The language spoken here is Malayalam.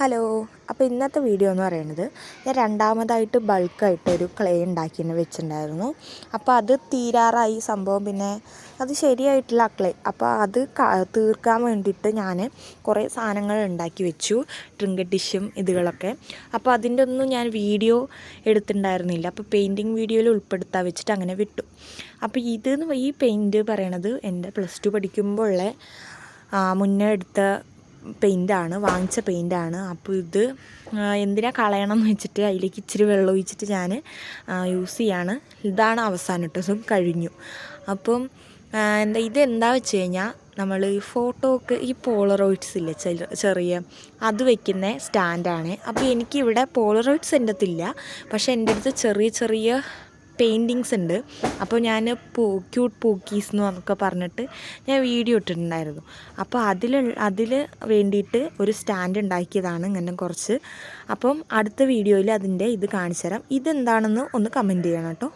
ഹലോ. അപ്പോൾ ഇന്നത്തെ വീഡിയോ എന്ന് പറയുന്നത് ഞാൻ രണ്ടാമതായിട്ട് ബൾക്കായിട്ടൊരു ക്ലേ ഉണ്ടാക്കിയെന്ന് വെച്ചിട്ടുണ്ടായിരുന്നു. അപ്പോൾ അത് തീരാറായി സംഭവം. പിന്നെ അത് ശരിയായിട്ടില്ല ക്ലേ. അപ്പോൾ അത് തീർക്കാൻ വേണ്ടിയിട്ട് ഞാൻ കുറേ സാധനങ്ങൾ ഉണ്ടാക്കി വെച്ചു, ട്രിങ്കറ്റ് ഡിഷും ഇതുകളൊക്കെ. അപ്പോൾ അതിൻ്റെ ഒന്നും ഞാൻ വീഡിയോ എടുത്തിട്ടുണ്ടായിരുന്നില്ല. അപ്പോൾ പെയിൻറ്റിങ് വീഡിയോയിൽ ഉൾപ്പെടുത്താൻ വെച്ചിട്ട് അങ്ങനെ വിട്ടു. അപ്പോൾ ഈ പെയിൻറ്റ് പറയണത് എൻ്റെ +2 പഠിക്കുമ്പോഴുള്ള മുന്നേ എടുത്ത പെയിൻറ്റാണ്, വാങ്ങിച്ച പെയിൻറ്റാണ്. അപ്പോൾ ഇത് എന്തിനാ കളയണം എന്ന് വെച്ചിട്ട് അതിലേക്ക് ഇച്ചിരി വെള്ളം ഒഴിച്ചിട്ട് ഞാൻ യൂസ് ചെയ്യാണ്. ഇതാണ് അവസാനം ഇട്ടതും കഴിഞ്ഞു. അപ്പം ഇതെന്താ വെച്ച് കഴിഞ്ഞാൽ നമ്മൾ ഈ ഫോട്ടോക്ക് ഈ പോളറോയിഡ്സ് ഇല്ലേ ചെറിയ അത് വയ്ക്കുന്ന സ്റ്റാൻഡാണ്. അപ്പോൾ എനിക്കിവിടെ പോളറോയിഡ്സ് എൻ്റെ അടുത്തില്ല, പക്ഷേ എൻ്റെ അടുത്ത് ചെറിയ ചെറിയ പെയിൻറ്റിങ്സ് ഉണ്ട്. അപ്പോൾ ഞാൻ ക്യൂട്ട് പൂക്കീസ് എന്നൊക്കെ പറഞ്ഞിട്ട് ഞാൻ വീഡിയോ ഇട്ടിട്ടുണ്ടായിരുന്നു. അപ്പോൾ അതിൽ വേണ്ടിയിട്ട് ഒരു സ്റ്റാൻഡ് ഉണ്ടാക്കിയതാണ് ഇങ്ങനെ കുറച്ച്. അപ്പം അടുത്ത വീഡിയോയിൽ അതിൻ്റെ ഇത് കാണിച്ചു തരാം. ഇതെന്താണെന്ന് ഒന്ന് കമൻറ്റ് ചെയ്യണം കേട്ടോ.